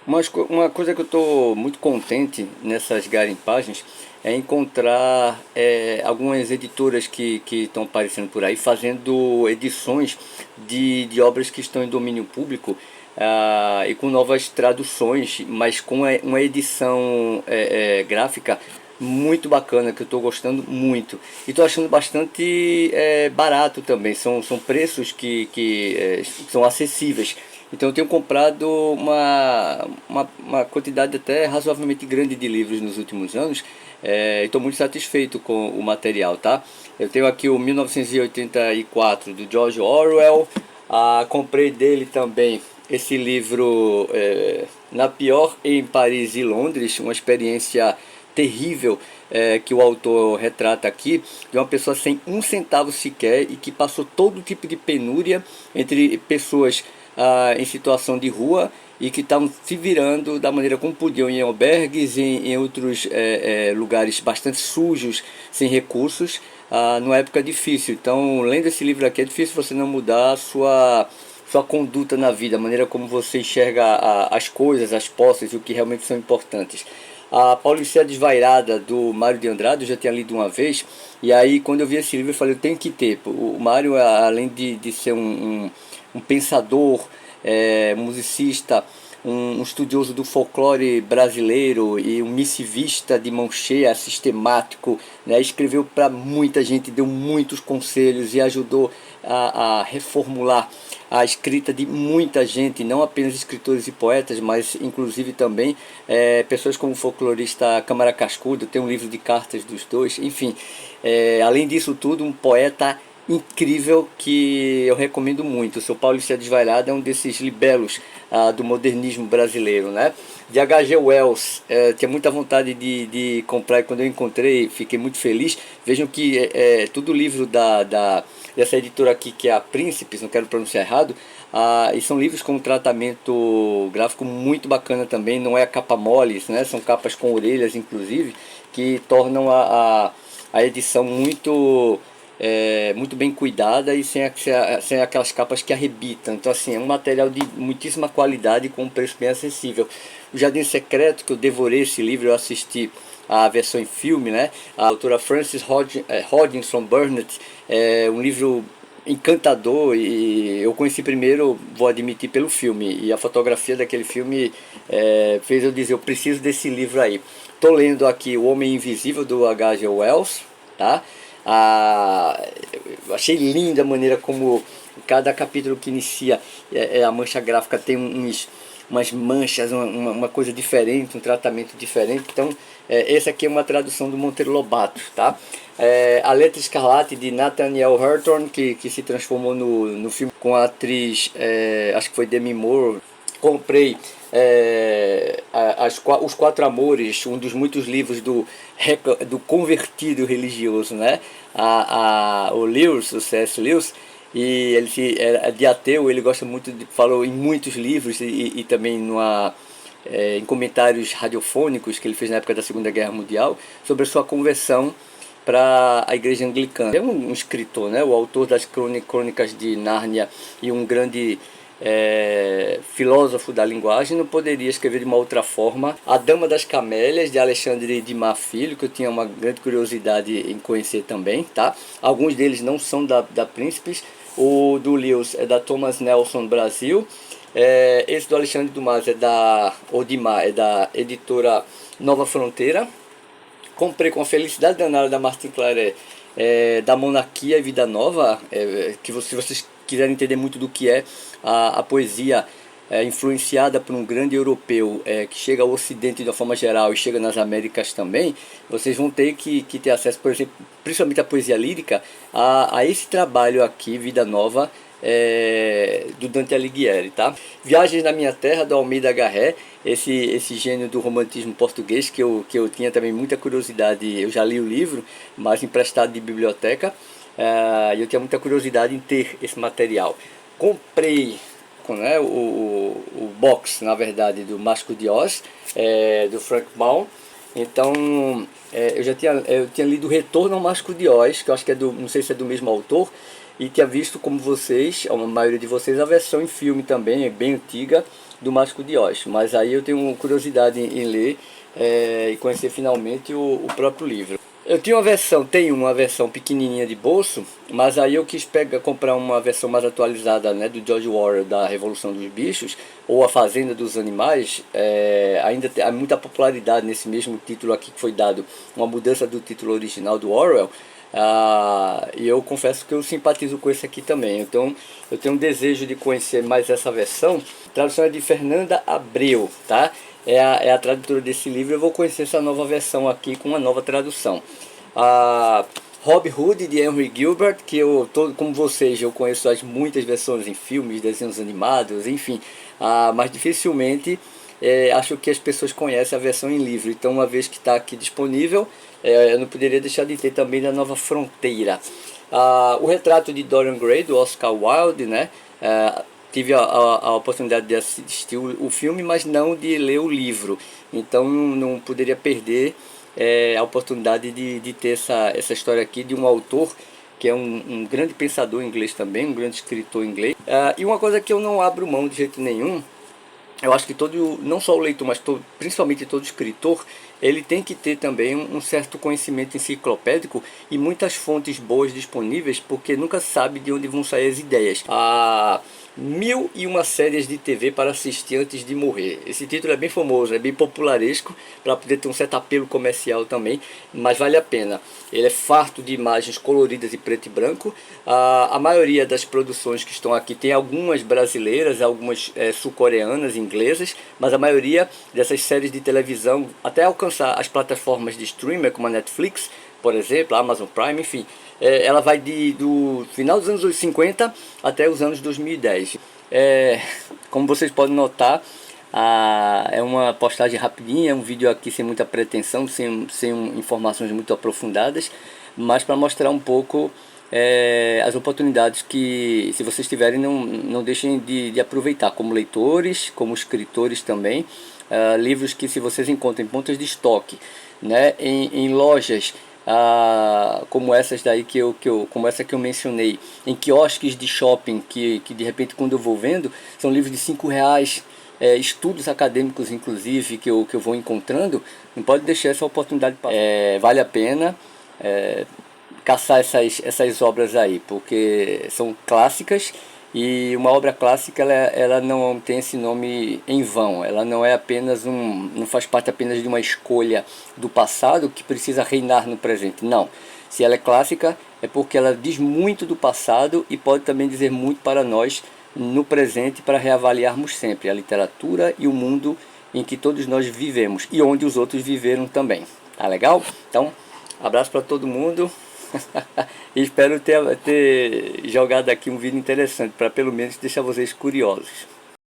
Uma coisa que eu estou muito contente nessas garimpagens é encontrar algumas editoras que estão aparecendo por aí fazendo edições de obras que estão em domínio público, e com novas traduções, mas com uma edição gráfica muito bacana, que eu estou gostando muito. E estou achando bastante barato também, são preços que são acessíveis. Então eu tenho comprado uma quantidade até razoavelmente grande de livros nos últimos anos. Estou muito satisfeito com o material, tá? Eu tenho aqui o 1984 do George Orwell. Comprei dele também esse livro, Na Pior em Paris e Londres, uma experiência terrível que o autor retrata aqui, de uma pessoa sem um centavo sequer e que passou todo tipo de penúria entre pessoas em situação de rua e que estavam se virando da maneira como podiam em albergues, em outros lugares bastante sujos, sem recursos, numa época difícil. Então, lendo esse livro aqui, é difícil você não mudar a sua conduta na vida, a maneira como você enxerga as coisas, as posses e o que realmente são importantes. A Paulicéia Desvairada, do Mário de Andrade, eu já tinha lido uma vez, e aí quando eu vi esse livro eu falei, eu tenho que ter. O Mário, além de ser um pensador, musicista, um estudioso do folclore brasileiro e um missivista de mão cheia, sistemático, né? Escreveu para muita gente, deu muitos conselhos e ajudou a reformular a escrita de muita gente, não apenas escritores e poetas, mas inclusive também pessoas como o folclorista Câmara Cascudo. Tem um livro de cartas dos dois, enfim. Além disso tudo, um poeta incrível que eu recomendo muito. O seu Paulicéia Desvairada é um desses libelos do modernismo brasileiro, né? De H.G. Wells, tinha muita vontade de comprar, e quando eu encontrei fiquei muito feliz. Vejam que tudo livro dessa editora aqui, que é a Príncipes, não quero pronunciar errado, e são livros com um tratamento gráfico muito bacana também, não é a capa mole, né? São capas com orelhas inclusive, que tornam a edição muito bem cuidada e sem aquelas capas que arrebitam. Então assim, é um material de muitíssima qualidade com um preço bem acessível. O Jardim Secreto, que eu devorei esse livro, eu assisti a versão em filme, né? A autora Frances Hodgson Burnett, um livro encantador, e eu conheci primeiro, vou admitir, pelo filme, e a fotografia daquele filme fez eu dizer, eu preciso desse livro aí. Estou lendo aqui O Homem Invisível, do H.G. Wells, tá? Eu achei linda a maneira como cada capítulo que inicia a mancha gráfica tem umas manchas, uma coisa diferente, um tratamento diferente. Então, essa aqui é uma tradução do Monteiro Lobato, tá? A Letra Escarlate, de Nathaniel Hawthorne, que se transformou no filme com a atriz, acho que foi Demi Moore. Comprei Os Quatro Amores, um dos muitos livros do convertido religioso, né? O Lewis, o C.S. Lewis, e ele de ateu, ele gosta muito falou em muitos livros e também em comentários radiofônicos que ele fez na época da Segunda Guerra Mundial, sobre a sua conversão para a Igreja Anglicana. É um escritor, né? O autor das Crônicas de Nárnia e um grande filósofo da linguagem, não poderia escrever de uma outra forma. A Dama das Camélias, de Alexandre Dumas Filho, que eu tinha uma grande curiosidade em conhecer também, tá? Alguns deles não são da Príncipes. O do Lewis é da Thomas Nelson Brasil. Esse do Alexandre Dumas é da editora Nova Fronteira. Comprei com a felicidade danada da Martin Claret, da Monarquia e Vida Nova, que se vocês quiserem entender muito do que é a poesia influenciada por um grande europeu que chega ao Ocidente de uma forma geral e chega nas Américas também, vocês vão ter que ter acesso, por exemplo, principalmente a poesia lírica, a esse trabalho aqui, Vida Nova, do Dante Alighieri, tá? Viagens na Minha Terra, do Almeida Garré, esse gênio do romantismo português que eu tinha também muita curiosidade. Eu já li o livro, mas emprestado de biblioteca, e eu tinha muita curiosidade em ter esse material. Comprei né, o box, na verdade, do Mágico de Oz, do Frank Baum. Então, eu tinha lido Retorno ao Mágico de Oz, que eu acho que não sei se é do mesmo autor, e tinha visto, como vocês, a maioria de vocês, a versão em filme também, é bem antiga, do Mágico de Oz. Mas aí eu tenho curiosidade em ler e conhecer finalmente o próprio livro. Eu tinha tenho uma versão pequenininha de bolso, mas aí eu quis comprar uma versão mais atualizada, né, do George Orwell, da Revolução dos Bichos, ou A Fazenda dos Animais. Ainda há muita popularidade nesse mesmo título aqui que foi dado, uma mudança do título original do Orwell. E eu confesso que eu simpatizo com esse aqui também. Então eu tenho um desejo de conhecer mais essa versão. A tradução é de Fernanda Abreu, tá? É a tradutora desse livro. Eu vou conhecer essa nova versão aqui com uma nova tradução. Robin Hood de Henry Gilbert, que como vocês, eu conheço as muitas versões em filmes, desenhos animados, enfim, mas dificilmente acho que as pessoas conhecem a versão em livro. Então, uma vez que está aqui disponível, eu não poderia deixar de ter também da Nova Fronteira. O retrato de Dorian Gray, do Oscar Wilde, né? Tive a oportunidade de assistir o filme, mas não de ler o livro. Então não poderia perder a oportunidade de ter essa história aqui de um autor que é um grande pensador inglês também, um grande escritor inglês. E uma coisa que eu não abro mão de jeito nenhum, eu acho que não só o leitor, mas principalmente todo escritor, ele tem que ter também um certo conhecimento enciclopédico e muitas fontes boas disponíveis, porque nunca sabe de onde vão sair as ideias. 1001 séries de TV para assistir antes de morrer. Esse título é bem famoso, é bem popularesco, para poder ter um certo apelo comercial também, mas vale a pena. Ele é farto de imagens coloridas e preto e branco. A maioria das produções que estão aqui tem algumas brasileiras, algumas sul-coreanas, inglesas, mas a maioria dessas séries de televisão, até alcançar as plataformas de streamer como a Netflix, por exemplo, a Amazon Prime, enfim, ela vai do final dos anos 50 até os anos 2010. Como vocês podem notar, é uma postagem rapidinha, é um vídeo aqui sem muita pretensão, sem informações muito aprofundadas, mas para mostrar um pouco as oportunidades que, se vocês tiverem, não deixem de aproveitar, como leitores, como escritores também. Livros que, se vocês encontram em pontas de estoque, né, em lojas como essas daí como essa que eu mencionei, em quiosques de shopping, que de repente, quando eu vou vendo, são livros de R$ 5, estudos acadêmicos inclusive que eu vou encontrando. Não pode deixar essa oportunidade passar. Vale a pena caçar essas obras aí, porque são clássicas. E uma obra clássica, ela não tem esse nome em vão. Ela não é apenas não faz parte apenas de uma escolha do passado que precisa reinar no presente. Não. Se ela é clássica, é porque ela diz muito do passado e pode também dizer muito para nós no presente, para reavaliarmos sempre a literatura e o mundo em que todos nós vivemos e onde os outros viveram também. Tá legal? Então, abraço para todo mundo. E espero ter jogado aqui um vídeo interessante para pelo menos deixar vocês curiosos.